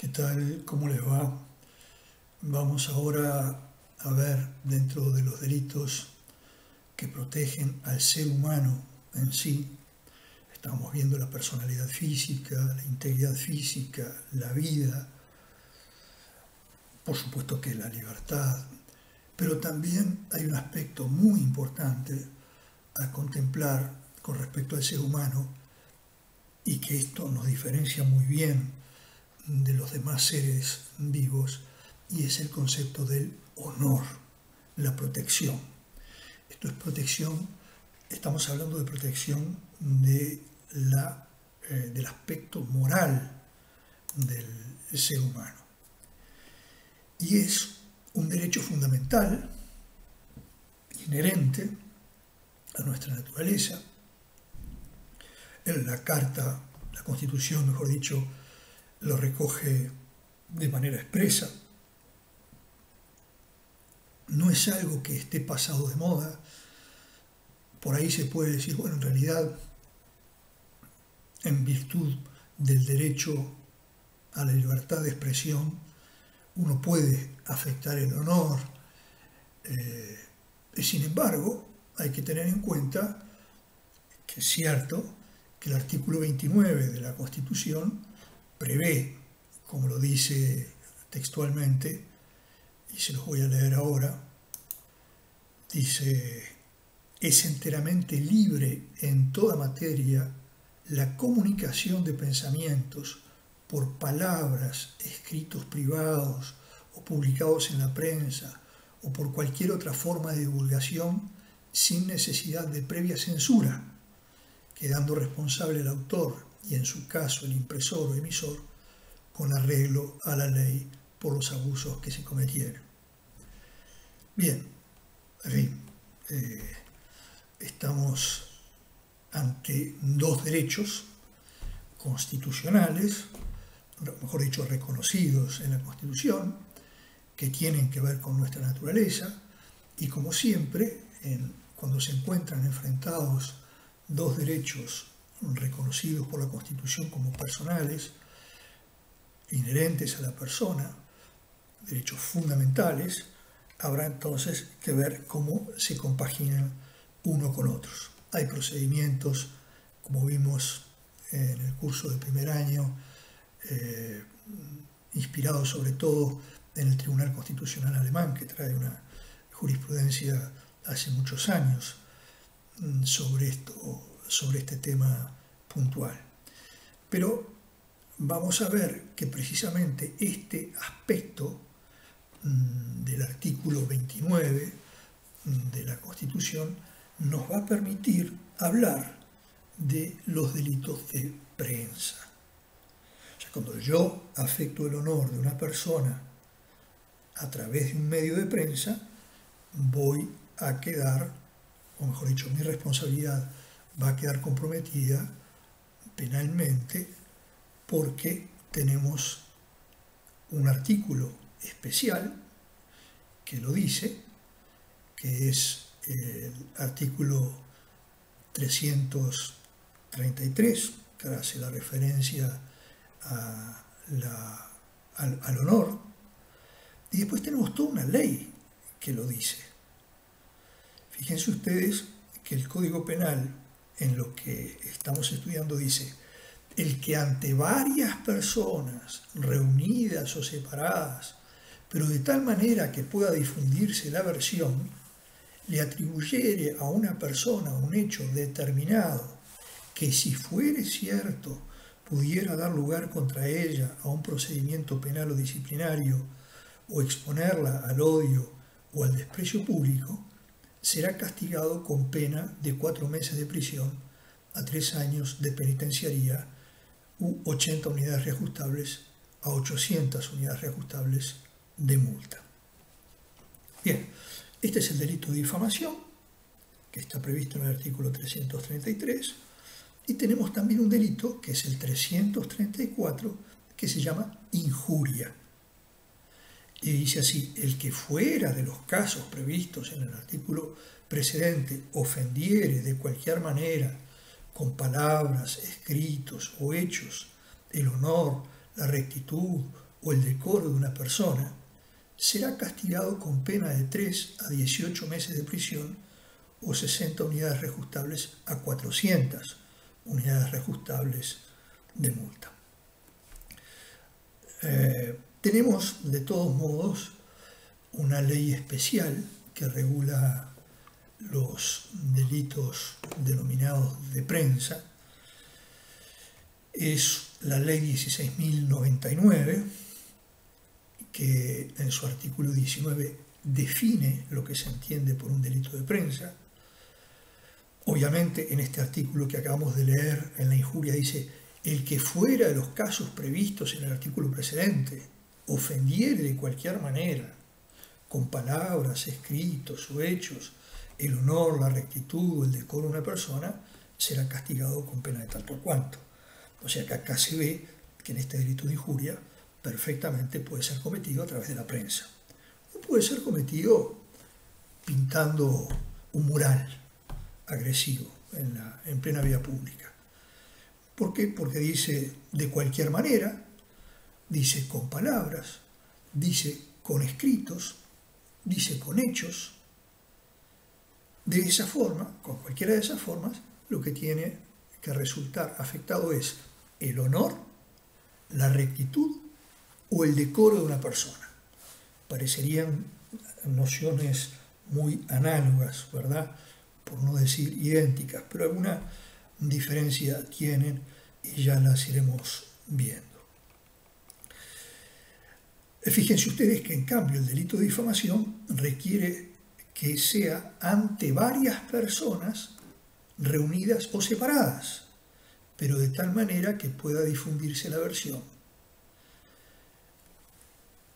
¿Qué tal? ¿Cómo les va? Vamos ahora a ver dentro de los delitos que protegen al ser humano en sí. Estamos viendo la personalidad física, la integridad física, la vida, por supuesto que la libertad, pero también hay un aspecto muy importante a contemplar con respecto al ser humano y que esto nos diferencia muy bien de los demás seres vivos, y es el concepto del honor, la protección. Esto es protección, estamos hablando de protección del aspecto moral del ser humano. Y es un derecho fundamental, inherente a nuestra naturaleza. En la Carta, la Constitución, mejor dicho, lo recoge de manera expresa. No es algo que esté pasado de moda. Por ahí se puede decir, bueno, en realidad, en virtud del derecho a la libertad de expresión, uno puede afectar el honor. Sin embargo, hay que tener en cuenta que es cierto que el artículo 29 de la Constitución prevé, como lo dice textualmente, y se los voy a leer ahora, dice: es enteramente libre en toda materia la comunicación de pensamientos por palabras, escritos privados o publicados en la prensa o por cualquier otra forma de divulgación sin necesidad de previa censura, quedando responsable el autor y en su caso el impresor o emisor con arreglo a la ley por los abusos que se cometieron. Bien, en fin, estamos ante dos derechos constitucionales, mejor dicho, reconocidos en la Constitución, que tienen que ver con nuestra naturaleza, y como siempre, cuando se encuentran enfrentados dos derechos reconocidos por la Constitución como personales, inherentes a la persona, derechos fundamentales, habrá entonces que ver cómo se compaginan uno con otros. Hay procedimientos, como vimos en el curso de primer año, inspirados sobre todo en el Tribunal Constitucional alemán, que trae una jurisprudencia hace muchos años sobre este tema puntual. Pero vamos a ver que precisamente este aspecto del artículo 29 de la Constitución nos va a permitir hablar de los delitos de prensa. O sea, cuando yo afecto el honor de una persona a través de un medio de prensa, voy a quedar, o mejor dicho, mi responsabilidad va a quedar comprometida penalmente, porque tenemos un artículo especial que lo dice, que es el artículo 333, que hace la referencia al honor, y después tenemos toda una ley que lo dice. Fíjense ustedes que el Código Penal, en lo que estamos estudiando, dice: el que ante varias personas reunidas o separadas, pero de tal manera que pueda difundirse la versión, le atribuyere a una persona un hecho determinado que, si fuere cierto, pudiera dar lugar contra ella a un procedimiento penal o disciplinario, o exponerla al odio o al desprecio público, será castigado con pena de 4 meses de prisión a 3 años de penitenciaría u 80 unidades reajustables a 800 unidades reajustables de multa. Bien, este es el delito de difamación, que está previsto en el artículo 333, y tenemos también un delito, que es el 334, que se llama injuria. Y dice así: el que fuera de los casos previstos en el artículo precedente ofendiere de cualquier manera, con palabras, escritos o hechos, el honor, la rectitud o el decoro de una persona, será castigado con pena de 3 a 18 meses de prisión o 60 unidades reajustables a 400 unidades reajustables de multa. Tenemos, de todos modos, una ley especial que regula los delitos denominados de prensa. Es la ley 16.099, que en su artículo 19 define lo que se entiende por un delito de prensa. Obviamente, en este artículo que acabamos de leer, en la injuria dice: el que fuera de los casos previstos en el artículo precedente ofendiere de cualquier manera, con palabras, escritos o hechos, el honor, la rectitud o el decoro de una persona, será castigado con pena de tal por cuanto. O sea que acá se ve que en este delito de injuria perfectamente puede ser cometido a través de la prensa. O puede ser cometido pintando un mural agresivo en plena vía pública. ¿Por qué? Porque dice de cualquier manera, dice con palabras, dice con escritos, dice con hechos. De esa forma, con cualquiera de esas formas, lo que tiene que resultar afectado es el honor, la rectitud o el decoro de una persona. Parecerían nociones muy análogas, ¿verdad? Por no decir idénticas, pero alguna diferencia tienen y ya las iremos viendo. Fíjense ustedes que en cambio el delito de difamación requiere que sea ante varias personas reunidas o separadas, pero de tal manera que pueda difundirse la versión.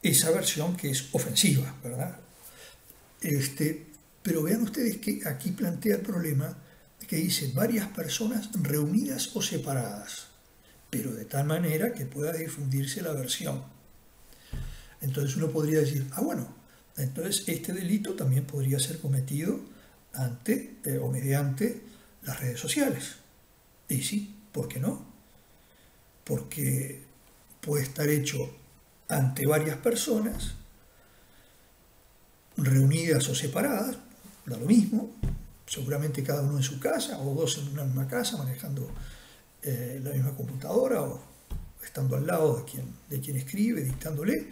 Esa versión que es ofensiva, ¿verdad? Pero vean ustedes que aquí plantea el problema que dice varias personas reunidas o separadas, pero de tal manera que pueda difundirse la versión. Entonces uno podría decir, bueno, entonces este delito también podría ser cometido ante o mediante las redes sociales. Y sí, ¿por qué no? Porque puede estar hecho ante varias personas, reunidas o separadas, da lo mismo, seguramente cada uno en su casa, o dos en una misma casa, manejando la misma computadora, o estando al lado de quien escribe, dictándole,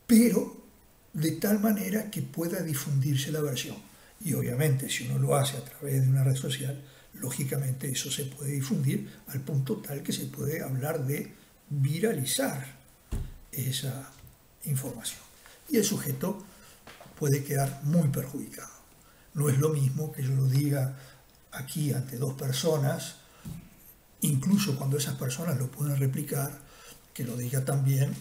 pero de tal manera que pueda difundirse la versión. Y obviamente, si uno lo hace a través de una red social, lógicamente eso se puede difundir al punto tal que se puede hablar de viralizar esa información. Y el sujeto puede quedar muy perjudicado. No es lo mismo que yo lo diga aquí ante dos personas, incluso cuando esas personas lo pueden replicar, que lo diga también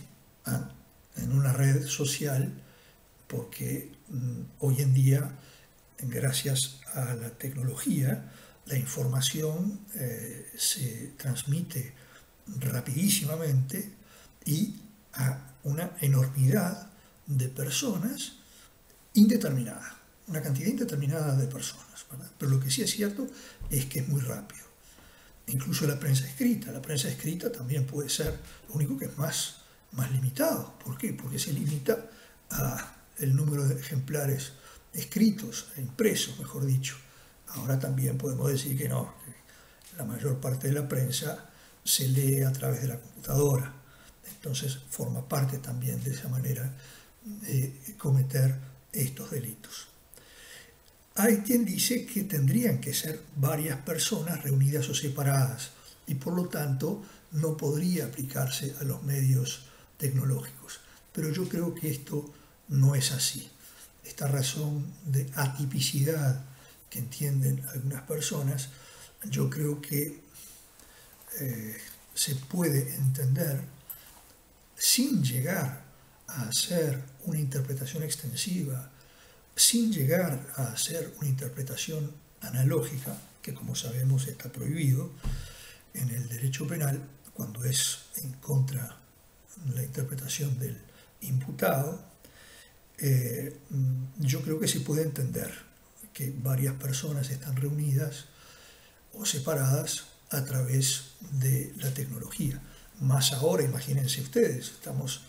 en una red social, porque hoy en día, gracias a la tecnología, la información se transmite rapidísimamente y a una enormidad de personas indeterminada, una cantidad indeterminada de personas, ¿verdad? Pero lo que sí es cierto es que es muy rápido. Incluso la prensa escrita también puede ser, lo único que es más limitado. ¿Por qué? Porque se limita al número de ejemplares escritos, impresos, mejor dicho. Ahora también podemos decir que no, que la mayor parte de la prensa se lee a través de la computadora. Entonces forma parte también de esa manera de cometer estos delitos. Hay quien dice que tendrían que ser varias personas reunidas o separadas y por lo tanto no podría aplicarse a los medios tecnológicos. Pero yo creo que esto no es así. Esta razón de atipicidad que entienden algunas personas, yo creo que se puede entender sin llegar a hacer una interpretación extensiva, sin llegar a hacer una interpretación analógica, que como sabemos está prohibido en el derecho penal cuando es en contra de la interpretación del imputado. Yo creo que se puede entender que varias personas están reunidas o separadas a través de la tecnología. Más ahora, imagínense ustedes, estamos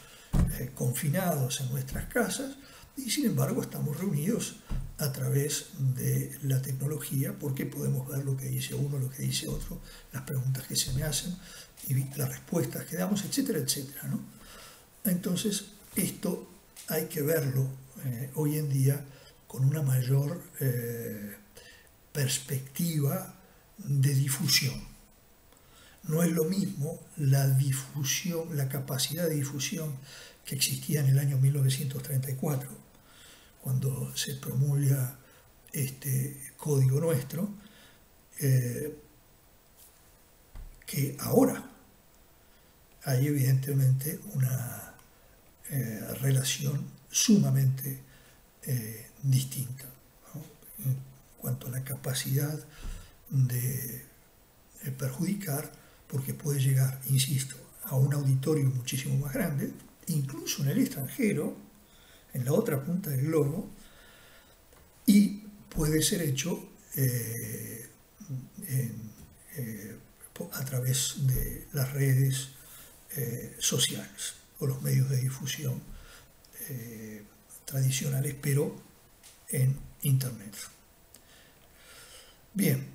confinados en nuestras casas y sin embargo estamos reunidos a través de la tecnología porque podemos ver lo que dice uno, lo que dice otro, las preguntas que se me hacen y las respuestas que damos, etcétera, etcétera, ¿no? Entonces, esto hay que verlo hoy en día con una mayor perspectiva de difusión. No es lo mismo la difusión, la capacidad de difusión que existía en el año 1934, cuando se promulga este código nuestro, que ahora hay evidentemente una relación sumamente distinta, ¿no? En cuanto a la capacidad de perjudicar, porque puede llegar, insisto, a un auditorio muchísimo más grande, incluso en el extranjero, en la otra punta del globo, y puede ser hecho a través de las redes sociales o los medios de difusión tradicionales, pero en Internet. Bien,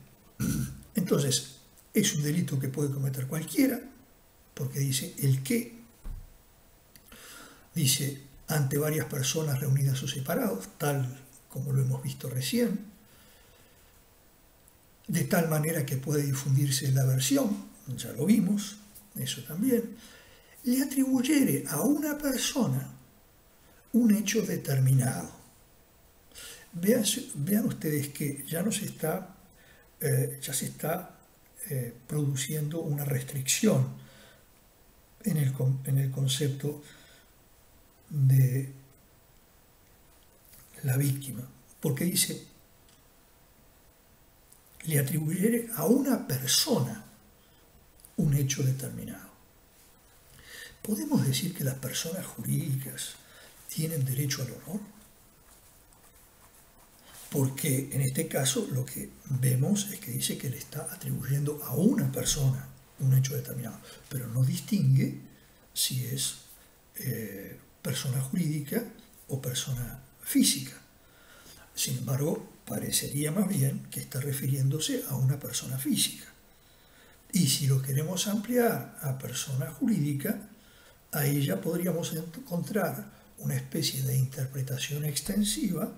entonces es un delito que puede cometer cualquiera, porque dice el que, dice ante varias personas reunidas o separados, tal como lo hemos visto recién, de tal manera que puede difundirse la versión, ya lo vimos, eso también, le atribuyere a una persona un hecho determinado. Vean ustedes que ya se está produciendo una restricción en el concepto de la víctima, porque dice, le atribuyere a una persona un hecho determinado. ¿Podemos decir que las personas jurídicas tienen derecho al honor? Porque en este caso lo que vemos es que dice que le está atribuyendo a una persona un hecho determinado, pero no distingue si es persona jurídica o persona física. Sin embargo, parecería más bien que está refiriéndose a una persona física. Y si lo queremos ampliar a persona jurídica, ahí ya podríamos encontrar una especie de interpretación extensiva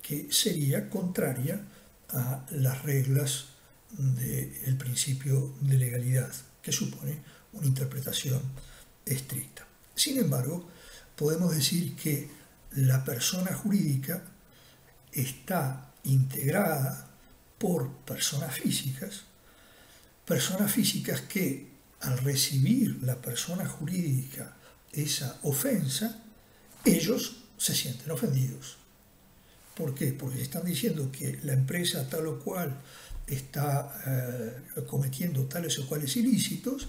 que sería contraria a las reglas del principio de legalidad, que supone una interpretación estricta. Sin embargo, podemos decir que la persona jurídica está integrada por personas físicas que al recibir la persona jurídica esa ofensa, ellos se sienten ofendidos. ¿Por qué? Porque están diciendo que la empresa tal o cual está cometiendo tales o cuales ilícitos,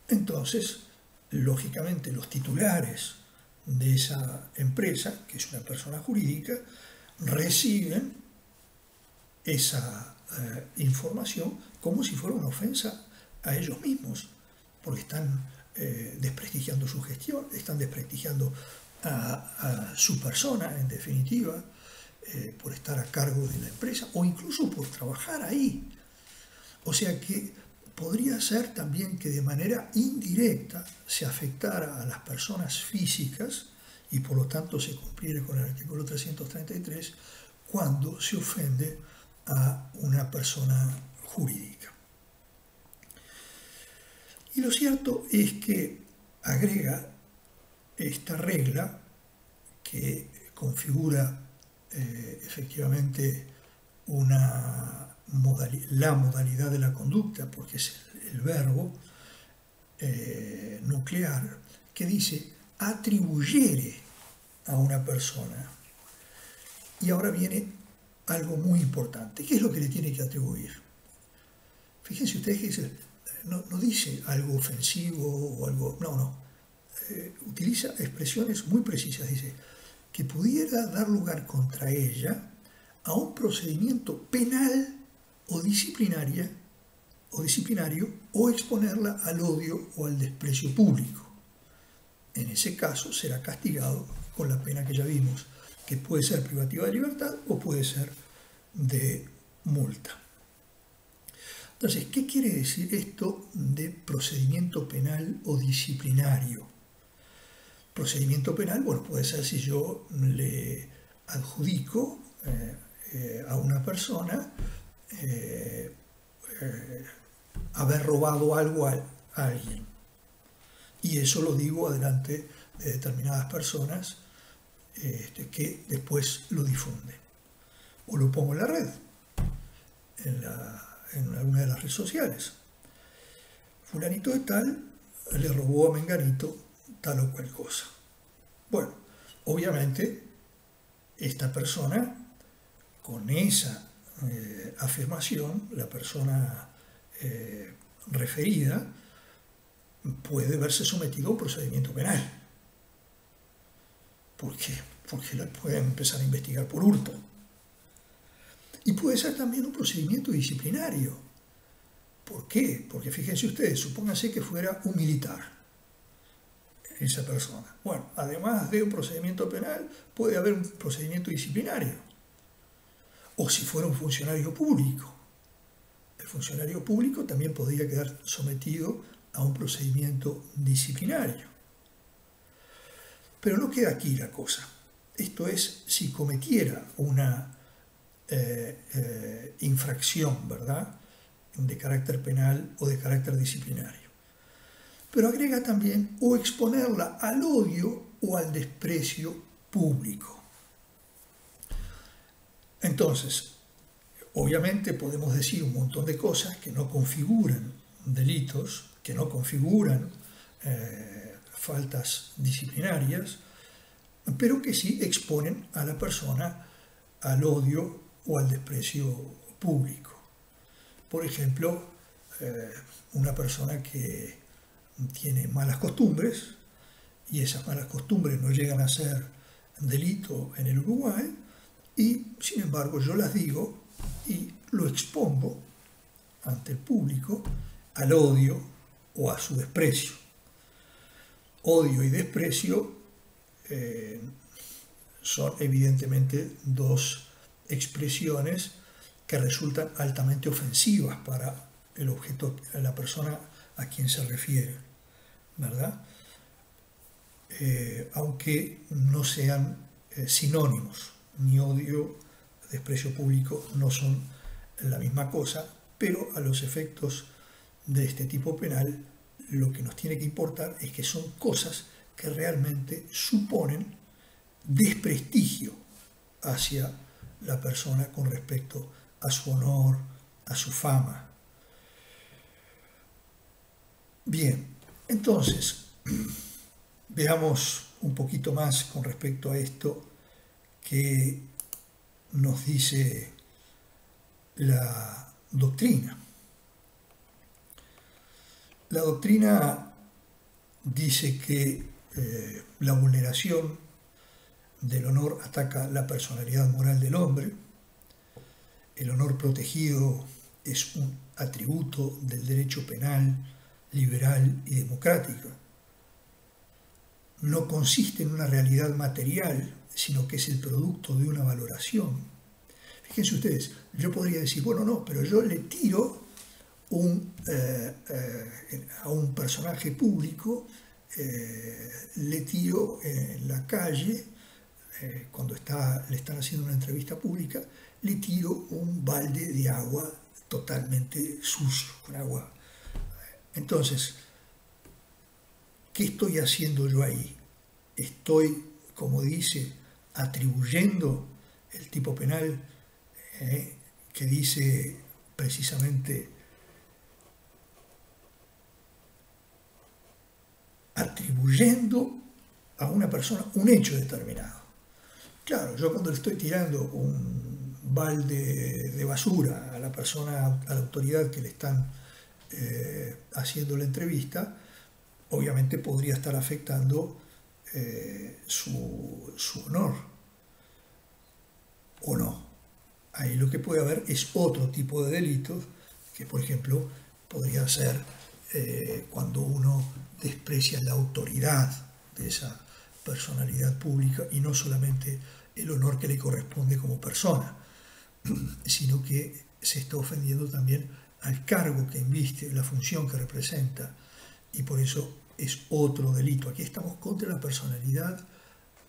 entonces, lógicamente, los titulares de esa empresa, que es una persona jurídica, reciben esa información como si fuera una ofensa a ellos mismos, porque están desprestigiando su gestión, están desprestigiando a su persona, en definitiva, por estar a cargo de la empresa o incluso por trabajar ahí. O sea que podría ser también que de manera indirecta se afectara a las personas físicas y por lo tanto se cumpliera con el artículo 333 cuando se ofende a una persona jurídica. Y lo cierto es que agrega esta regla que configura efectivamente la modalidad de la conducta, porque es el verbo nuclear, que dice atribuyere a una persona. Y ahora viene algo muy importante. ¿Qué es lo que le tiene que atribuir? Fíjense ustedes que dice, no dice algo ofensivo o algo, no. Utiliza expresiones muy precisas. Dice que pudiera dar lugar contra ella a un procedimiento penal o disciplinario o disciplinario, o exponerla al odio o al desprecio público. En ese caso será castigado con la pena que ya vimos, que puede ser privativa de libertad o puede ser de multa. Entonces, ¿qué quiere decir esto de procedimiento penal o disciplinario? Procedimiento penal, bueno, puede ser si yo le adjudico a una persona haber robado algo a alguien. Y eso lo digo adelante de determinadas personas que después lo difunden. O lo pongo en la red, en alguna de las redes sociales. Fulanito de tal le robó a Menganito tal o cual cosa. Bueno, obviamente esta persona, con esa afirmación, la persona referida, puede verse sometido a un procedimiento penal. ¿Por qué? Porque la pueden empezar a investigar por hurto. Y puede ser también un procedimiento disciplinario. ¿Por qué? Porque fíjense ustedes, supónganse que fuera un militar esa persona. Bueno, además de un procedimiento penal, puede haber un procedimiento disciplinario. O si fuera un funcionario público. El funcionario público también podría quedar sometido a un procedimiento disciplinario. Pero no queda aquí la cosa. Esto es si cometiera una infracción, ¿verdad?, de carácter penal o de carácter disciplinario. Pero agrega también o exponerla al odio o al desprecio público. Entonces, obviamente podemos decir un montón de cosas que no configuran delitos, que no configuran faltas disciplinarias, pero que sí exponen a la persona al odio o al desprecio público. Por ejemplo, una persona que tiene malas costumbres, y esas malas costumbres no llegan a ser delito en el Uruguay, y sin embargo yo las digo y lo expongo ante el público al odio o a su desprecio. Odio y desprecio son evidentemente dos expresiones que resultan altamente ofensivas para el objeto, la persona a quien se refiere, ¿verdad? Aunque no sean sinónimos, ni odio, desprecio público no son la misma cosa, pero a los efectos de este tipo penal lo que nos tiene que importar es que son cosas que realmente suponen desprestigio hacia la persona con respecto a su honor, a su fama. Bien, entonces, veamos un poquito más con respecto a esto que nos dice la doctrina. La doctrina dice que la vulneración del honor ataca la personalidad moral del hombre. El honor protegido es un atributo del derecho penal, liberal y democrático. No consiste en una realidad material, sino que es el producto de una valoración. Fíjense ustedes, yo podría decir, bueno, no, pero yo le tiro a un personaje público, le tiro en la calle, cuando le están haciendo una entrevista pública, le tiro un balde de agua totalmente sucio, con agua. Entonces, ¿qué estoy haciendo yo ahí? Estoy, como dice, atribuyendo el tipo penal que dice precisamente atribuyendo a una persona un hecho determinado. Claro, yo cuando le estoy tirando un balde de basura a la persona, a la autoridad que le están haciendo la entrevista, obviamente podría estar afectando su honor, o no. Ahí lo que puede haber es otro tipo de delitos, que por ejemplo podría ser cuando uno desprecia la autoridad de esa personalidad pública y no solamente el honor que le corresponde como persona, sino que se está ofendiendo también al cargo que inviste, la función que representa, y por eso es otro delito. Aquí estamos contra la personalidad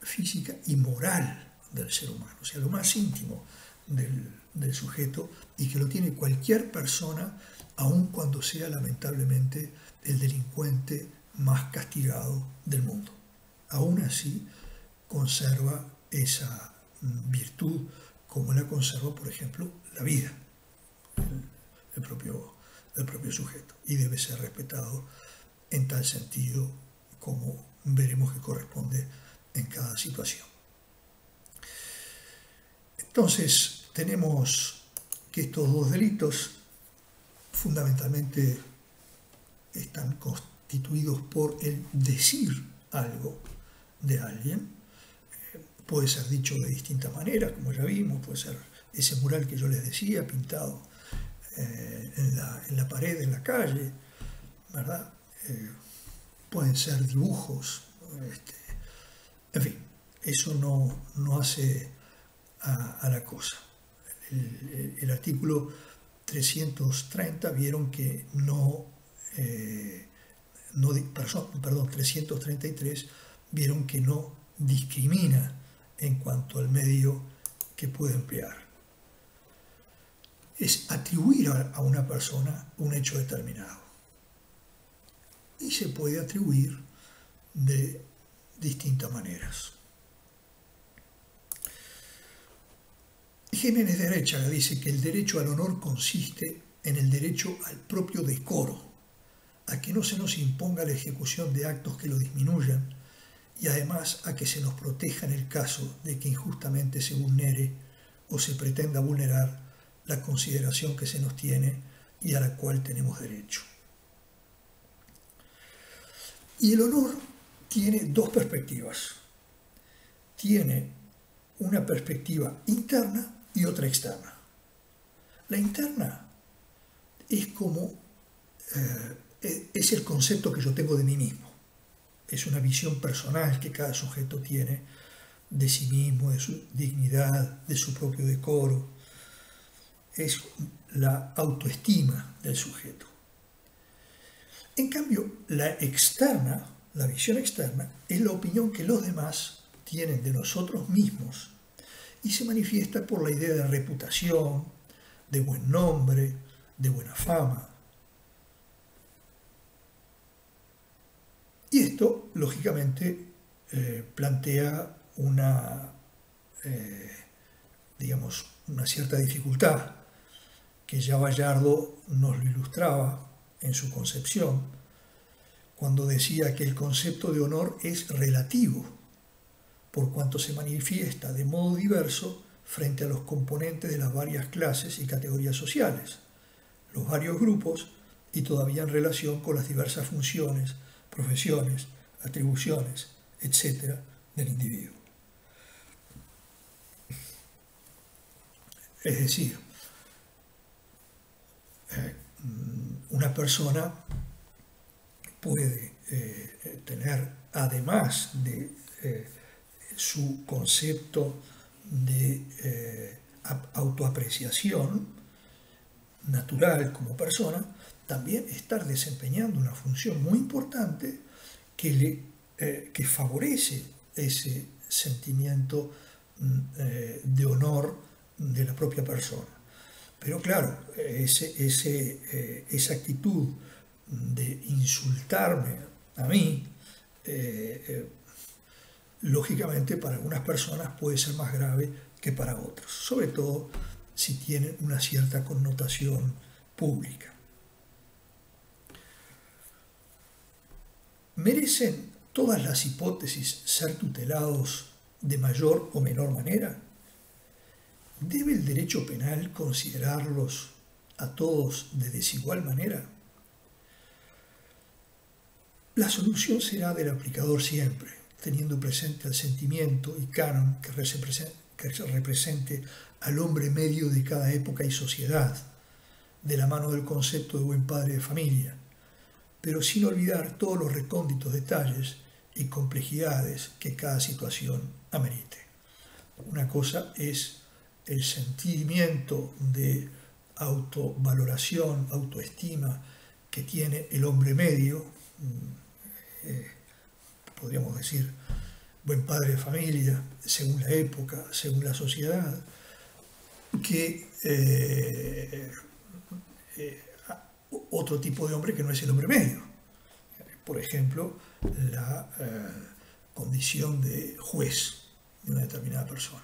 física y moral del ser humano, o sea, lo más íntimo del sujeto, y que lo tiene cualquier persona, aun cuando sea lamentablemente el delincuente más castigado del mundo. Aún así conserva esa virtud, como la conserva, por ejemplo, la vida, el propio sujeto, y debe ser respetado en tal sentido como veremos que corresponde en cada situación. Entonces, tenemos que estos dos delitos fundamentalmente están constituidos por el decir algo de alguien. Puede ser dicho de distintas maneras, como ya vimos, puede ser ese mural que yo les decía, pintado en la pared, en la calle, ¿verdad? Pueden ser dibujos, en fin, eso no hace a la cosa. El artículo 330 vieron que perdón, 333 vieron que no discrimina en cuanto al medio que puede emplear. Es atribuir a una persona un hecho determinado. Y se puede atribuir de distintas maneras. Jiménez de Arechaga dice que el derecho al honor consiste en el derecho al propio decoro, a que no se nos imponga la ejecución de actos que lo disminuyan y además a que se nos proteja en el caso de que injustamente se vulnere o se pretenda vulnerar la consideración que se nos tiene y a la cual tenemos derecho. Y el honor tiene dos perspectivas. Tiene una perspectiva interna y otra externa. La interna es como es el concepto que yo tengo de mí mismo. Es una visión personal que cada sujeto tiene de sí mismo, de su dignidad, de su propio decoro. Es la autoestima del sujeto. En cambio, la externa, la visión externa, es la opinión que los demás tienen de nosotros mismos y se manifiesta por la idea de reputación, de buen nombre, de buena fama. Y esto, lógicamente, plantea una cierta dificultad, que ya Bayardo nos lo ilustraba en su concepción, cuando decía que el concepto de honor es relativo, por cuanto se manifiesta de modo diverso frente a los componentes de las varias clases y categorías sociales, los varios grupos y todavía en relación con las diversas funciones, profesiones, atribuciones, etc. del individuo. Es decir, una persona puede tener, además de su concepto de autoapreciación natural como persona, también estar desempeñando una función muy importante que favorece ese sentimiento de honor de la propia persona. Pero claro, esa actitud de insultarme a mí, lógicamente para algunas personas puede ser más grave que para otros, sobre todo si tienen una cierta connotación pública. ¿Merecen todas las hipótesis ser tutelados de mayor o menor manera? ¿Debe el derecho penal considerarlos a todos de desigual manera? La solución será del aplicador siempre, teniendo presente el sentimiento y canon que represente al hombre medio de cada época y sociedad, de la mano del concepto de buen padre de familia, pero sin olvidar todos los recónditos detalles y complejidades que cada situación amerite. Una cosa es el sentimiento de autovaloración, autoestima que tiene el hombre medio, podríamos decir buen padre de familia, según la época, según la sociedad, que otro tipo de hombre que no es el hombre medio. Por ejemplo, la condición de juez de una determinada persona.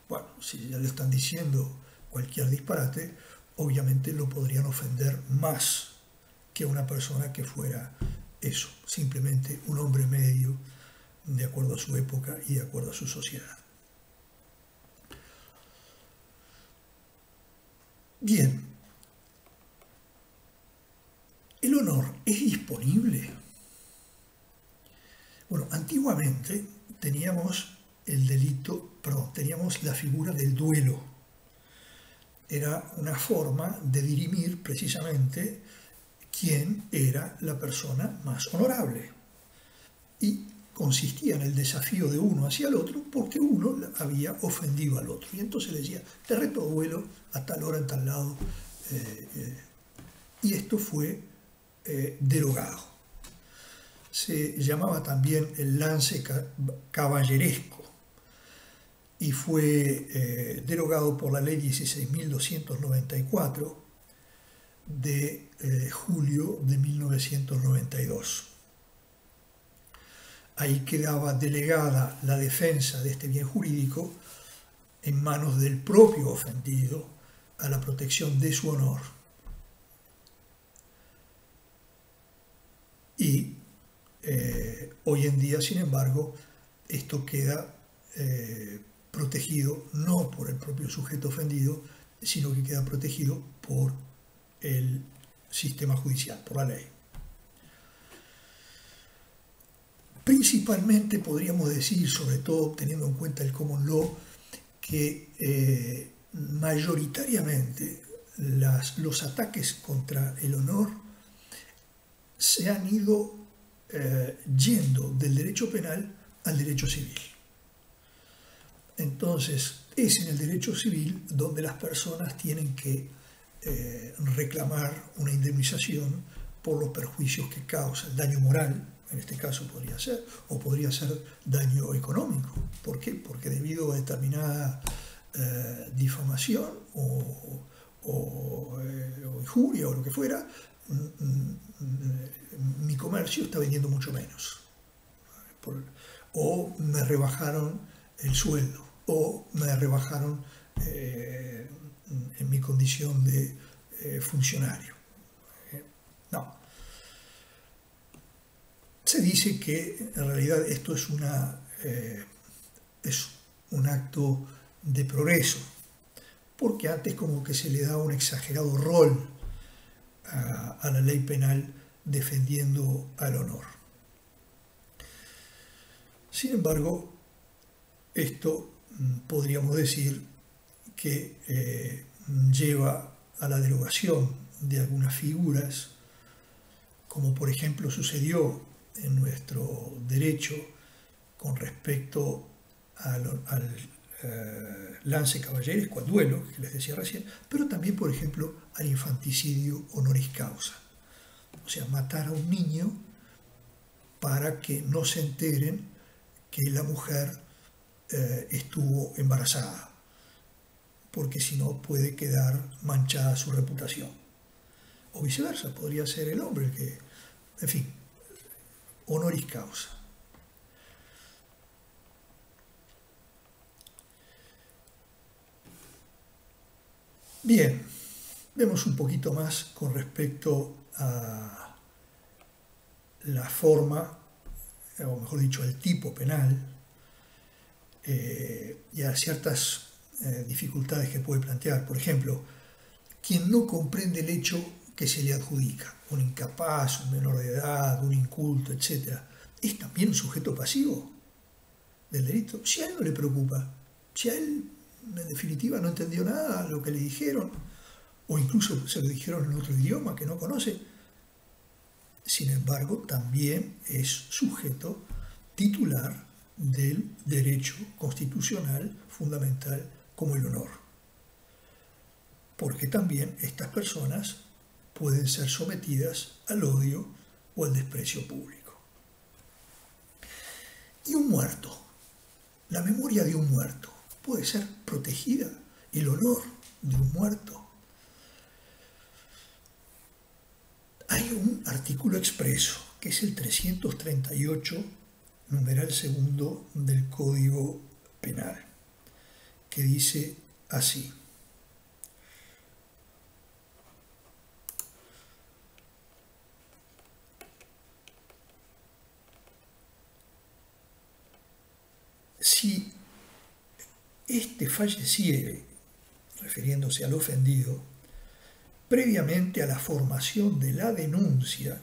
Bueno, si ya le están diciendo cualquier disparate, obviamente lo podrían ofender más que una persona que fuera eso, simplemente un hombre medio de acuerdo a su época y de acuerdo a su sociedad. Bien, ¿el honor es disponible? Bueno, antiguamente teníamos teníamos la figura del duelo. Era una forma de dirimir precisamente quién era la persona más honorable. Y consistía en el desafío de uno hacia el otro porque uno había ofendido al otro. Y entonces le decía, te reto a duelo a tal hora en tal lado. Y esto fue derogado. Se llamaba también el lance caballeresco y fue derogado por la ley 16.294 de julio de 1992. Ahí quedaba delegada la defensa de este bien jurídico en manos del propio ofendido a la protección de su honor. Y hoy en día, sin embargo, esto queda protegido no por el propio sujeto ofendido, sino que queda protegido por el sistema judicial, por la ley. Principalmente podríamos decir, sobre todo teniendo en cuenta el common law, que mayoritariamente los ataques contra el honor se han ido yendo del derecho penal al derecho civil. Entonces, es en el derecho civil donde las personas tienen que reclamar una indemnización por los perjuicios que causa, el daño moral, en este caso podría ser, o podría ser daño económico. ¿Por qué? Porque debido a determinada difamación o injuria o lo que fuera, mi comercio está vendiendo mucho menos. O me rebajaron el sueldo, o me rebajaron en mi condición de funcionario. No. Se dice que en realidad esto es un acto de progreso, porque antes como que se le daba un exagerado rol a la ley penal defendiendo al honor. Sin embargo, esto podríamos decir que lleva a la derogación de algunas figuras, como por ejemplo sucedió en nuestro derecho con respecto al lance caballeresco, al duelo, que les decía recién, pero también, por ejemplo, al infanticidio honoris causa. O sea, matar a un niño para que no se enteren que la mujer estuvo embarazada, porque si no puede quedar manchada su reputación. O viceversa, podría ser el hombre el que, en fin, honoris causa. Bien, vemos un poquito más con respecto a la forma, o mejor dicho, el tipo penal, y a ciertas dificultades que puede plantear. Por ejemplo, quien no comprende el hecho que se le adjudica, un incapaz, un menor de edad, un inculto, etc., ¿es también un sujeto pasivo del delito? Si a él no le preocupa, si a él en definitiva no entendió nada de lo que le dijeron, o incluso se lo dijeron en otro idioma que no conoce, sin embargo también es sujeto titular del derecho constitucional fundamental como el honor. Porque también estas personas pueden ser sometidas al odio o al desprecio público. Y un muerto, la memoria de un muerto, puede ser protegida, el honor de un muerto. Hay un artículo expreso, que es el 338, numeral segundo del Código Penal, que dice así: si éste falleciere, refiriéndose al ofendido, previamente a la formación de la denuncia,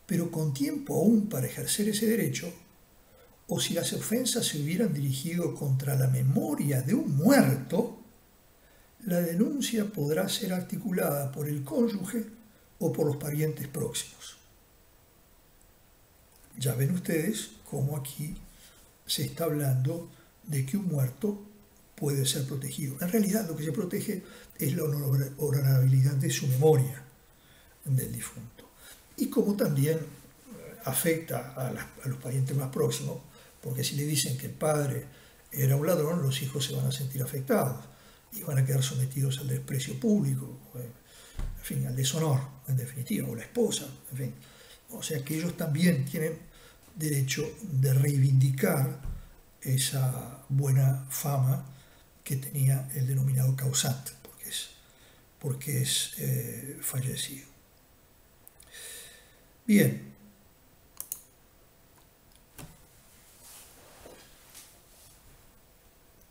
pero con tiempo aún para ejercer ese derecho, o si las ofensas se hubieran dirigido contra la memoria de un muerto, la denuncia podrá ser articulada por el cónyuge o por los parientes próximos. Ya ven ustedes cómo aquí se está hablando de que un muerto puede ser protegido. En realidad lo que se protege es la honorabilidad de su memoria del difunto. Y como también afecta a los parientes más próximos, porque si le dicen que el padre era un ladrón, los hijos se van a sentir afectados y van a quedar sometidos al desprecio público, en fin, al deshonor, en definitiva, o la esposa, en fin. O sea que ellos también tienen derecho de reivindicar esa buena fama que tenía el denominado causante, porque es fallecido. Bien.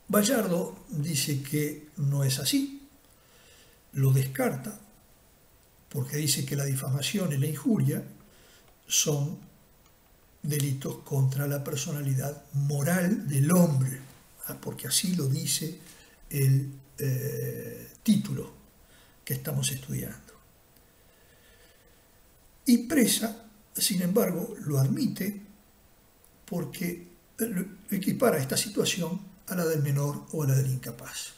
Bayardo dice que no es así, lo descarta, porque dice que la difamación y la injuria son delitos contra la personalidad moral del hombre, porque así lo dice el título que estamos estudiando. Y Presa, sin embargo, lo admite porque equipara esta situación a la del menor o a la del incapaz.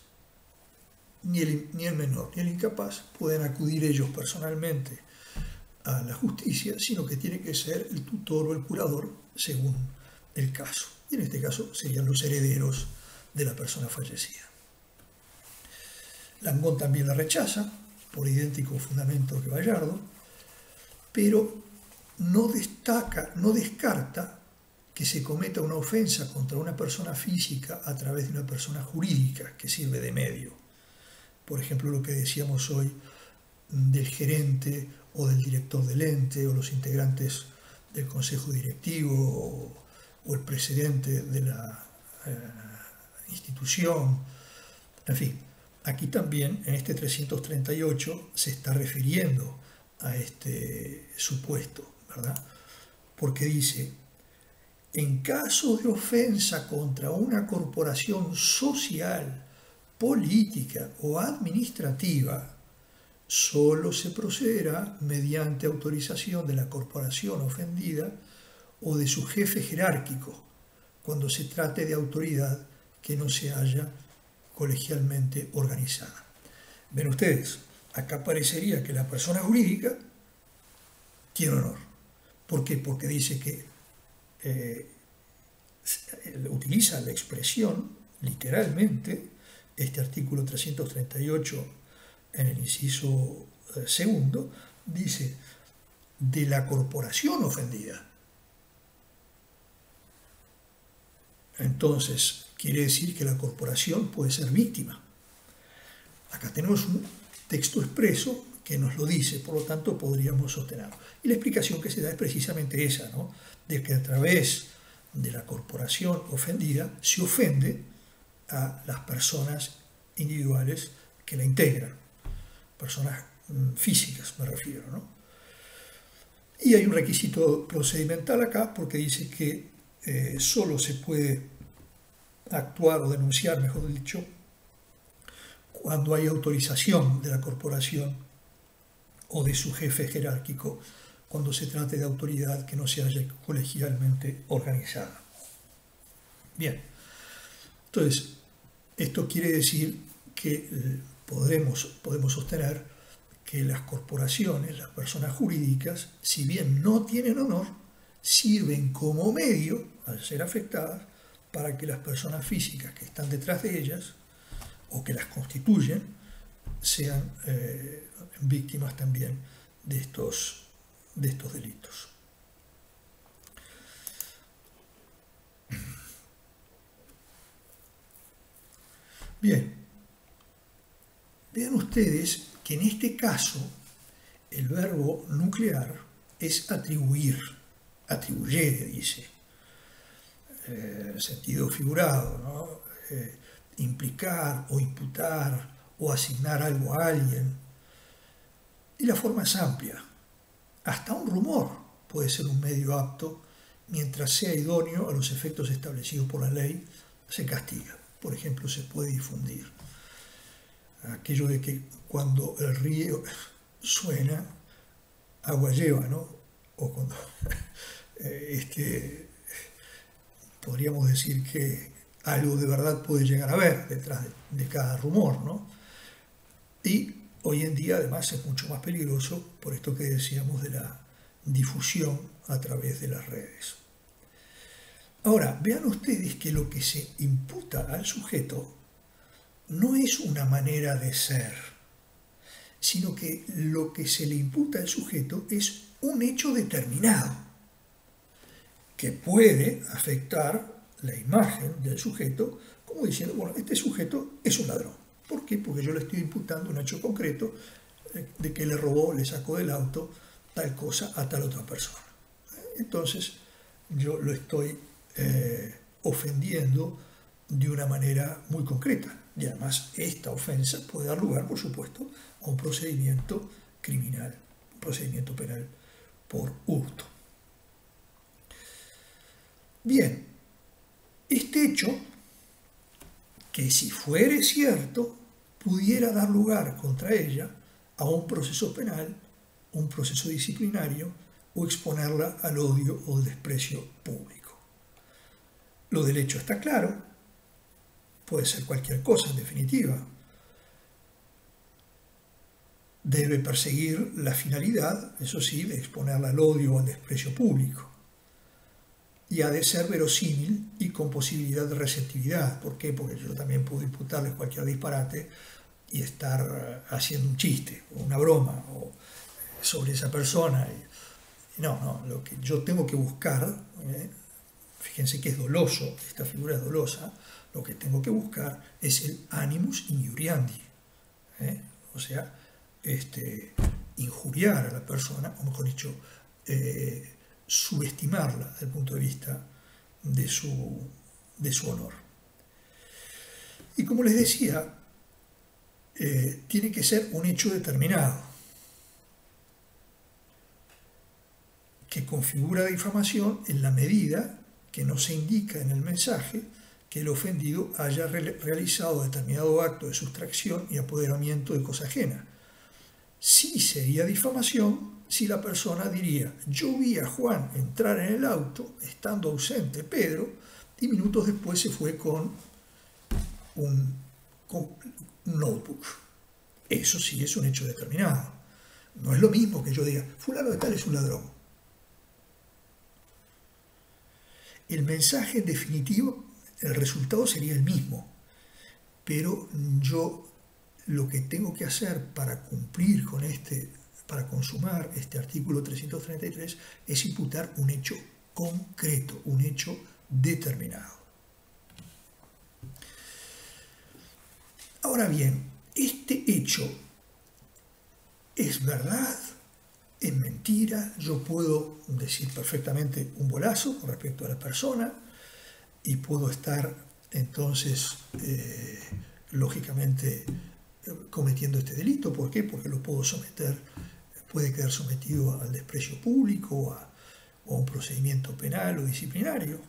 Ni el menor ni el incapaz pueden acudir ellos personalmente a la justicia, sino que tiene que ser el tutor o el curador según el caso. Y en este caso serían los herederos de la persona fallecida. Langón también la rechaza, por idéntico fundamento que Bayardo, pero no descarta que se cometa una ofensa contra una persona física a través de una persona jurídica que sirve de medio. Por ejemplo, lo que decíamos hoy del gerente o del director del ente o los integrantes del consejo directivo o el presidente de la institución. En fin, aquí también en este 338 se está refiriendo a este supuesto, ¿verdad? Porque dice: en caso de ofensa contra una corporación social, política o administrativa, solo se procederá mediante autorización de la corporación ofendida o de su jefe jerárquico, cuando se trate de autoridad que no se haya colegialmente organizada. Ven ustedes, acá parecería que la persona jurídica tiene honor. ¿Por qué? Porque dice que utiliza la expresión literalmente, este artículo 338 en el inciso segundo, dice de la corporación ofendida. Entonces, quiere decir que la corporación puede ser víctima. Acá tenemos un texto expreso que nos lo dice, por lo tanto podríamos sostenerlo. Y la explicación que se da es precisamente esa, ¿no? De que a través de la corporación ofendida se ofende a las personas individuales que la integran, personas físicas me refiero, ¿no? Y hay un requisito procedimental acá porque dice que solo se puede actuar o denunciar, mejor dicho, cuando hay autorización de la corporación o de su jefe jerárquico, cuando se trate de autoridad que no se haya colegialmente organizada. Bien, entonces, esto quiere decir que podemos sostener que las corporaciones, las personas jurídicas, si bien no tienen honor, sirven como medio, al ser afectadas, para que las personas físicas que están detrás de ellas o que las constituyen sean víctimas también de estos delitos. Bien, vean ustedes que en este caso el verbo nuclear es atribuir, atribuyere, dice, en sentido figurado, ¿no? Implicar o imputar o asignar algo a alguien. Y la forma es amplia. Hasta un rumor puede ser un medio apto mientras sea idóneo a los efectos establecidos por la ley, se castiga. Por ejemplo, se puede difundir aquello de que cuando el río suena, agua lleva, ¿no? O cuando podríamos decir que algo de verdad puede llegar a haber detrás de cada rumor, ¿no? Y hoy en día además es mucho más peligroso por esto que decíamos de la difusión a través de las redes. Ahora, vean ustedes que lo que se imputa al sujeto no es una manera de ser, sino que lo que se le imputa al sujeto es un hecho determinado que puede afectar la imagen del sujeto, como diciendo, bueno, este sujeto es un ladrón. ¿Por qué? Porque yo le estoy imputando un hecho concreto de que le robó, le sacó del auto tal cosa a tal otra persona. Entonces, yo lo estoy ofendiendo de una manera muy concreta. Y además, esta ofensa puede dar lugar, por supuesto, a un procedimiento criminal, un procedimiento penal por hurto. Bien, este hecho, que si fuere cierto, pudiera dar lugar contra ella a un proceso penal, un proceso disciplinario o exponerla al odio o al desprecio público. Lo del hecho está claro, puede ser cualquier cosa en definitiva. Debe perseguir la finalidad, eso sí, de exponerla al odio o al desprecio público. Y ha de ser verosímil y con posibilidad de receptividad. ¿Por qué? Porque yo también puedo imputarles cualquier disparate y estar haciendo un chiste o una broma sobre esa persona. No, lo que yo tengo que buscar, fíjense que es doloso, esta figura es dolosa, lo que tengo que buscar es el animus injuriandi, o sea, injuriar a la persona, o mejor dicho, subestimarla desde el punto de vista de su honor. Y como les decía, tiene que ser un hecho determinado que configura difamación en la medida que no se indica en el mensaje que el ofendido haya realizado determinado acto de sustracción y apoderamiento de cosa ajena. Sí sería difamación si la persona diría: yo vi a Juan entrar en el auto estando ausente Pedro y minutos después se fue con un notebook. Eso sí es un hecho determinado. No es lo mismo que yo diga: fulano de tal es un ladrón. El mensaje en definitivo, el resultado sería el mismo, pero yo lo que tengo que hacer para cumplir con para consumar este artículo 333 es imputar un hecho concreto, un hecho determinado. Ahora bien, este hecho es verdad, es mentira. Yo puedo decir perfectamente un bolazo con respecto a la persona y puedo estar entonces lógicamente cometiendo este delito. ¿Por qué? Porque lo puedo someter, puede quedar sometido al desprecio público o a un procedimiento penal o disciplinario.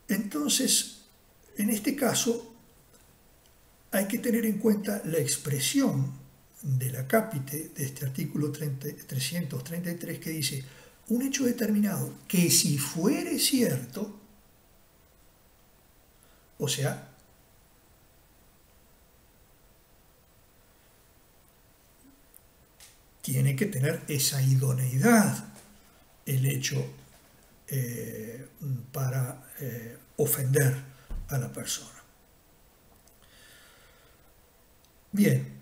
Entonces, en este caso, hay que tener en cuenta la expresión del acápite de este artículo 333 que dice: un hecho determinado que si fuere cierto, o sea, tiene que tener esa idoneidad el hecho para ofender a la persona. Bien,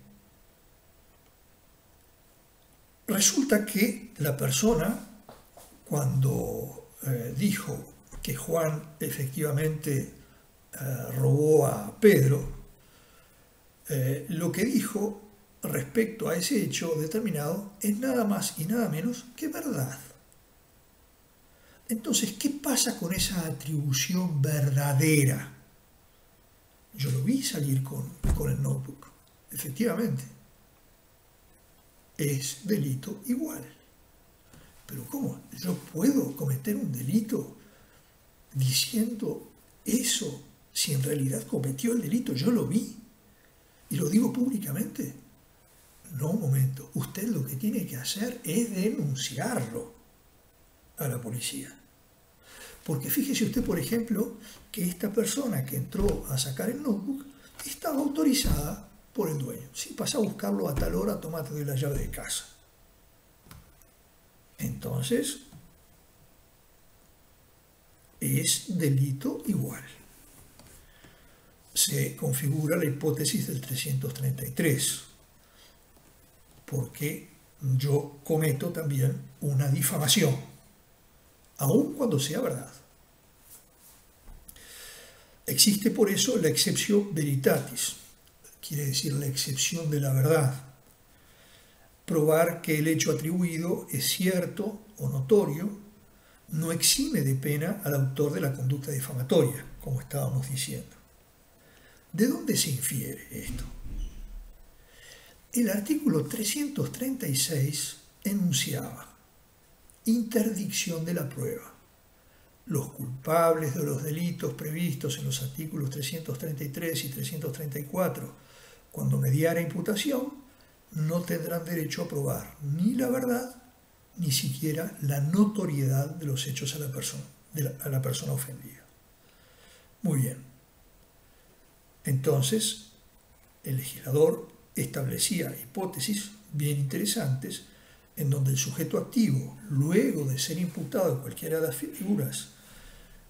resulta que la persona, cuando dijo que Juan efectivamente robó a Pedro, lo que dijo respecto a ese hecho determinado es nada más y nada menos que verdad. Entonces, ¿qué pasa con esa atribución verdadera? Yo lo vi salir con el notebook. Efectivamente, es delito igual. Pero ¿cómo? ¿Yo puedo cometer un delito diciendo eso si en realidad cometió el delito? Yo lo vi y lo digo públicamente. No, un momento. Usted lo que tiene que hacer es denunciarlo a la policía. Porque fíjese usted, por ejemplo, que esta persona que entró a sacar el notebook estaba autorizada por el dueño. Si pasa a buscarlo a tal hora, tomate de la llave de casa. Entonces, es delito igual. Se configura la hipótesis del 333, porque yo cometo también una difamación, aun cuando sea verdad. Existe por eso la exceptio veritatis, quiere decir la excepción de la verdad. Probar que el hecho atribuido es cierto o notorio no exime de pena al autor de la conducta difamatoria, como estábamos diciendo. ¿De dónde se infiere esto? El artículo 336 enunciaba: interdicción de la prueba. Los culpables de los delitos previstos en los artículos 333 y 334, cuando mediara imputación, no tendrán derecho a probar ni la verdad, ni siquiera la notoriedad de los hechos a la persona ofendida. Muy bien. Entonces, el legislador establecía hipótesis bien interesantes en donde el sujeto activo, luego de ser imputado en cualquiera de las figuras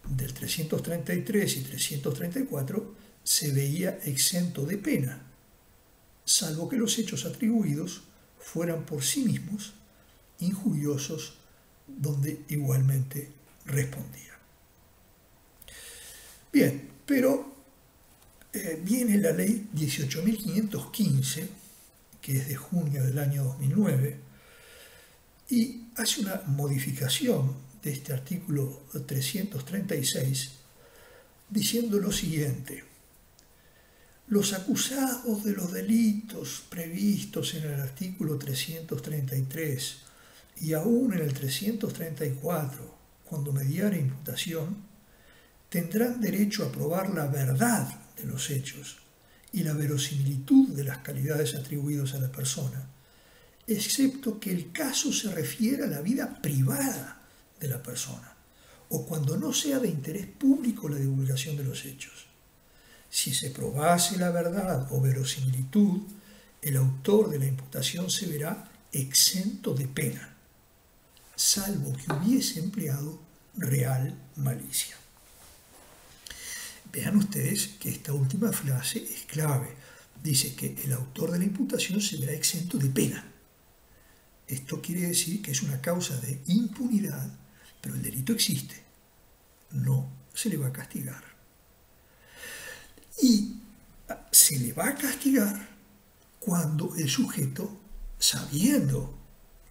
del 333 y 334, se veía exento de pena, salvo que los hechos atribuidos fueran por sí mismos injuriosos, donde igualmente respondía. Bien, pero viene la ley 18.515, que es de junio del año 2009, y hace una modificación de este artículo 336, diciendo lo siguiente: los acusados de los delitos previstos en el artículo 333 y aún en el 334, cuando mediara imputación, tendrán derecho a probar la verdad de los hechos y la verosimilitud de las calidades atribuidas a la persona, excepto que el caso se refiera a la vida privada de la persona, o cuando no sea de interés público la divulgación de los hechos. Si se probase la verdad o verosimilitud, el autor de la imputación se verá exento de pena, salvo que hubiese empleado real malicia. Vean ustedes que esta última frase es clave. Dice que el autor de la imputación se verá exento de pena. Esto quiere decir que es una causa de impunidad, pero el delito existe. No se le va a castigar. Y se le va a castigar cuando el sujeto, sabiendo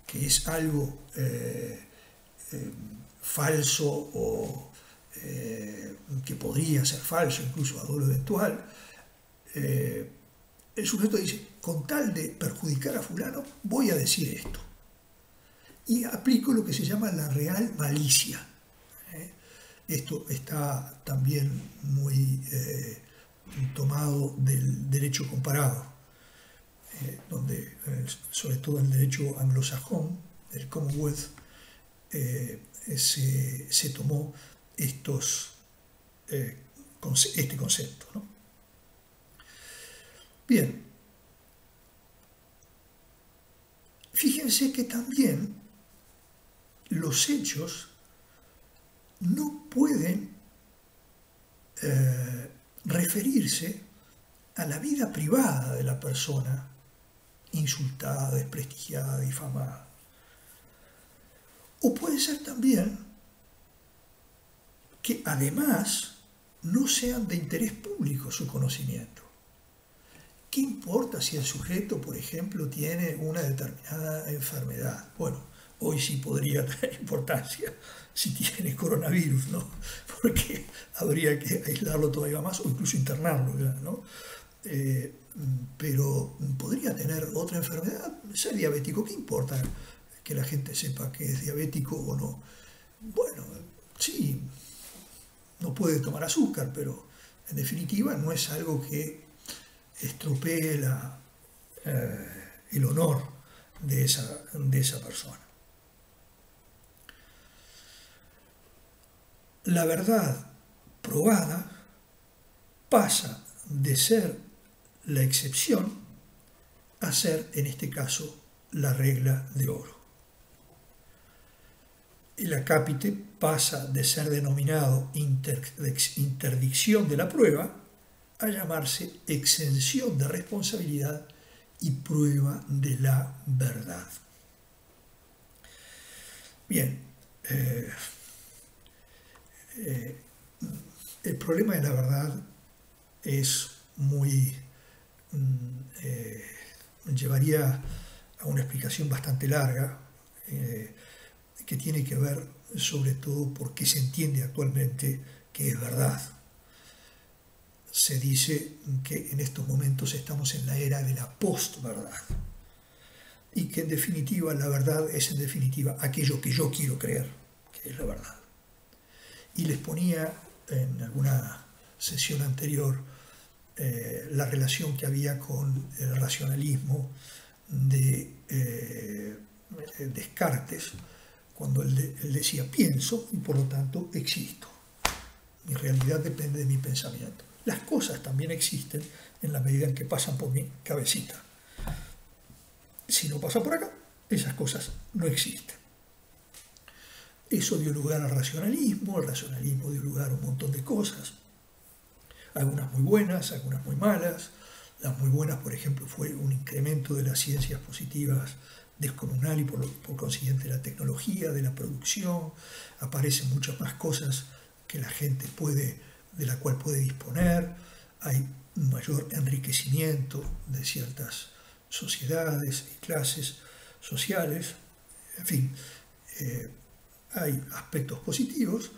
que es algo falso o que podría ser falso, incluso a dolo eventual, el sujeto dice: con tal de perjudicar a fulano, voy a decir esto. Y aplico lo que se llama la real malicia. Esto está también muy tomado del derecho comparado, donde sobre todo en el derecho anglosajón, el Commonwealth, se tomó este concepto, ¿no? Bien, fíjense que también los hechos no pueden referirse a la vida privada de la persona insultada, desprestigiada, difamada. O puede ser también que además no sean de interés público su conocimiento. ¿Qué importa si el sujeto, por ejemplo, tiene una determinada enfermedad? Bueno, hoy sí podría tener importancia si tiene coronavirus, ¿no? Porque habría que aislarlo todavía más o incluso internarlo, ¿no? Pero podría tener otra enfermedad, ser diabético. ¿Qué importa que la gente sepa que es diabético o no? Bueno, sí, no puede tomar azúcar, pero en definitiva no es algo que estropee el honor de esa persona. La verdad probada pasa de ser la excepción a ser, en este caso, la regla de oro. El acápite pasa de ser denominado interdicción de la prueba a llamarse exención de responsabilidad y prueba de la verdad. Bien, el problema de la verdad es muy... llevaría a una explicación bastante larga, que tiene que ver sobre todo por qué se entiende actualmente que es verdad. Se dice que en estos momentos estamos en la era de la postverdad y que en definitiva la verdad es en definitiva aquello que yo quiero creer que es la verdad. Y les ponía en alguna sesión anterior la relación que había con el racionalismo de Descartes, cuando él decía pienso y por lo tanto existo. Mi realidad depende de mi pensamiento. Las cosas también existen en la medida en que pasan por mi cabecita. Si no pasa por acá, esas cosas no existen. Eso dio lugar al racionalismo, el racionalismo dio lugar a un montón de cosas, algunas muy buenas, algunas muy malas. Las muy buenas, por ejemplo, fue un incremento de las ciencias positivas descomunal y por consiguiente la tecnología, de la producción, aparecen muchas más cosas que la gente de la cual puede disponer, hay un mayor enriquecimiento de ciertas sociedades y clases sociales, en fin, hay aspectos positivos.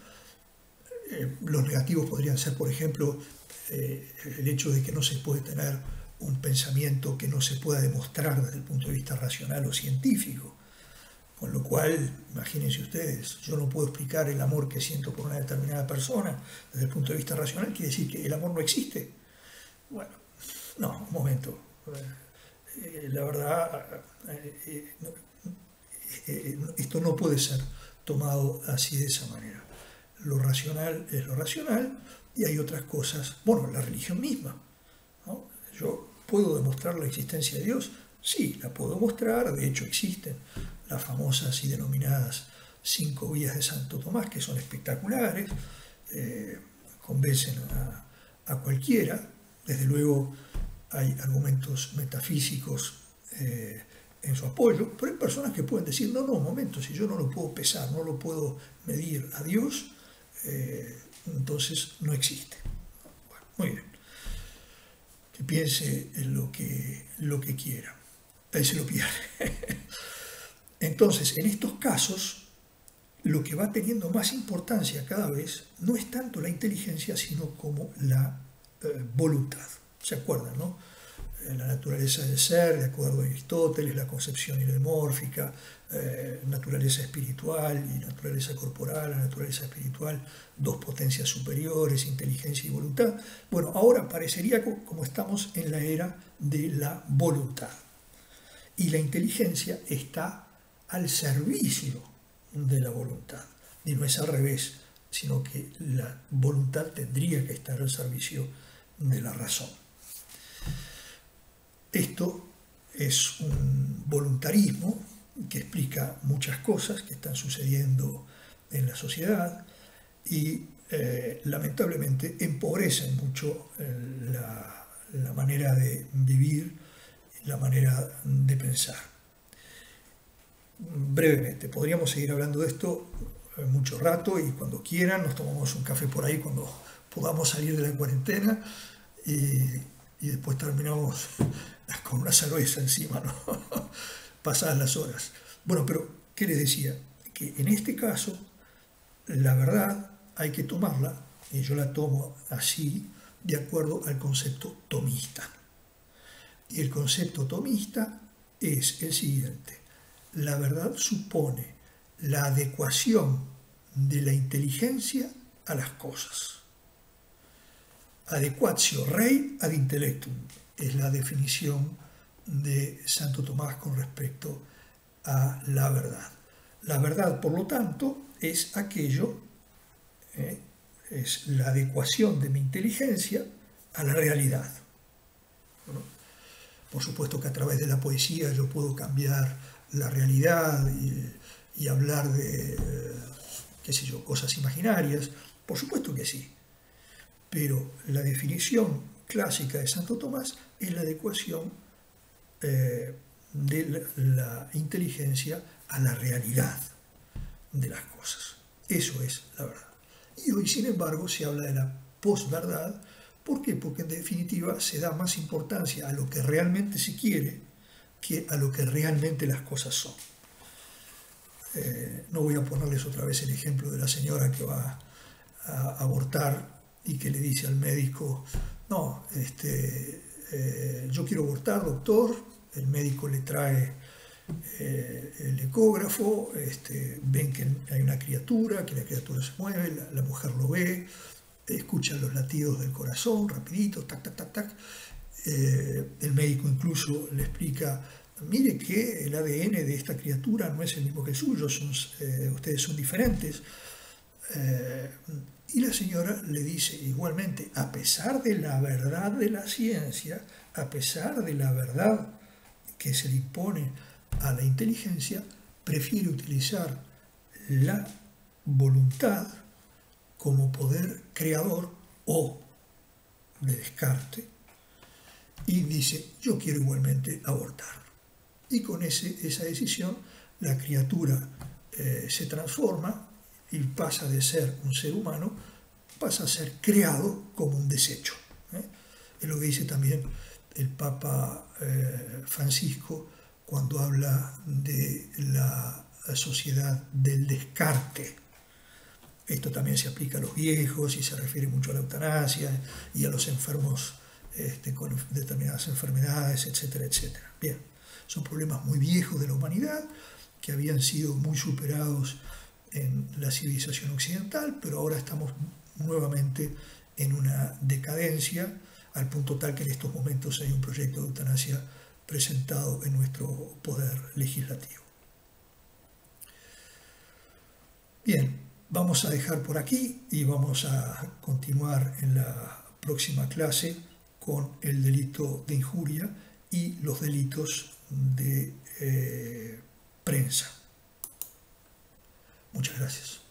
Los negativos podrían ser, por ejemplo, el hecho de que no se puede tener un pensamiento que no se pueda demostrar desde el punto de vista racional o científico. Con lo cual, imagínense ustedes, yo no puedo explicar el amor que siento por una determinada persona desde el punto de vista racional, quiere decir que el amor no existe. Bueno, no, un momento. La verdad, esto no puede ser tomado así de esa manera. Lo racional es lo racional y hay otras cosas, bueno, la religión misma, ¿no? Yo puedo demostrar la existencia de Dios, sí, la puedo mostrar, de hecho existen las famosas y denominadas 5 vías de Santo Tomás, que son espectaculares, convencen a cualquiera. Desde luego hay argumentos metafísicos en su apoyo, pero hay personas que pueden decir, no, un momento, si yo no lo puedo pesar, no lo puedo medir a Dios, entonces no existe. Bueno, muy bien. Que piense en lo que quiera. Ahí se lo pierde. Entonces, en estos casos, lo que va teniendo más importancia cada vez no es tanto la inteligencia, sino como la voluntad. ¿Se acuerdan, no? la naturaleza del ser, de acuerdo a Aristóteles, la concepción ilemórfica, naturaleza espiritual y naturaleza corporal, la naturaleza espiritual, dos potencias superiores, inteligencia y voluntad. Bueno, ahora parecería como estamos en la era de la voluntad. Y la inteligencia está al servicio de la voluntad. Y no es al revés, sino que la voluntad tendría que estar al servicio de la razón. Esto es un voluntarismo que explica muchas cosas que están sucediendo en la sociedad y lamentablemente empobrecen mucho la manera de vivir, la manera de pensar. Brevemente, podríamos seguir hablando de esto mucho rato y cuando quieran nos tomamos un café por ahí cuando podamos salir de la cuarentena y después terminamos con una cerveza encima, ¿no? Pasadas las horas. Bueno, pero ¿qué les decía? Que en este caso la verdad hay que tomarla, y yo la tomo así, de acuerdo al concepto tomista. Y el concepto tomista es el siguiente: la verdad supone la adecuación de la inteligencia a las cosas. Adequatio rei ad intellectum es la definición de Santo Tomás con respecto a la verdad. La verdad, por lo tanto, es aquello, es la adecuación de mi inteligencia a la realidad. ¿No? Por supuesto que a través de la poesía yo puedo cambiar la realidad y hablar de, qué sé yo, cosas imaginarias. Por supuesto que sí. Pero la definición clásica de Santo Tomás es la adecuación de la inteligencia a la realidad de las cosas. Eso es la verdad. Y hoy, sin embargo, se habla de la posverdad. ¿Por qué? Porque en definitiva se da más importancia a lo que realmente se quiere que a lo que realmente las cosas son. No voy a ponerles otra vez el ejemplo de la señora que va a abortar y que le dice al médico: no, yo quiero abortar, doctor. El médico le trae el ecógrafo, ven que hay una criatura, que la criatura se mueve, la mujer lo ve, escucha los latidos del corazón, rapidito, tac, tac, tac, tac. El médico incluso le explica: mire que el ADN de esta criatura no es el mismo que el suyo, ustedes son diferentes. Y la señora le dice igualmente: a pesar de la verdad de la ciencia, a pesar de la verdad que se le impone a la inteligencia, prefiere utilizar la voluntad como poder creador o de descarte, y dice: yo quiero igualmente abortar. Y con esa decisión la criatura se transforma y pasa de ser un ser humano, pasa a ser creado como un desecho. Es lo que dice también el Papa Francisco cuando habla de la sociedad del descarte. Esto también se aplica a los viejos y se refiere mucho a la eutanasia y a los enfermos con determinadas enfermedades, etcétera, etcétera. Bien, son problemas muy viejos de la humanidad que habían sido muy superados en la civilización occidental, pero ahora estamos nuevamente en una decadencia, al punto tal que en estos momentos hay un proyecto de eutanasia presentado en nuestro poder legislativo. Bien, vamos a dejar por aquí y vamos a continuar en la próxima clase con el delito de injuria y los delitos de prensa. Muchas gracias.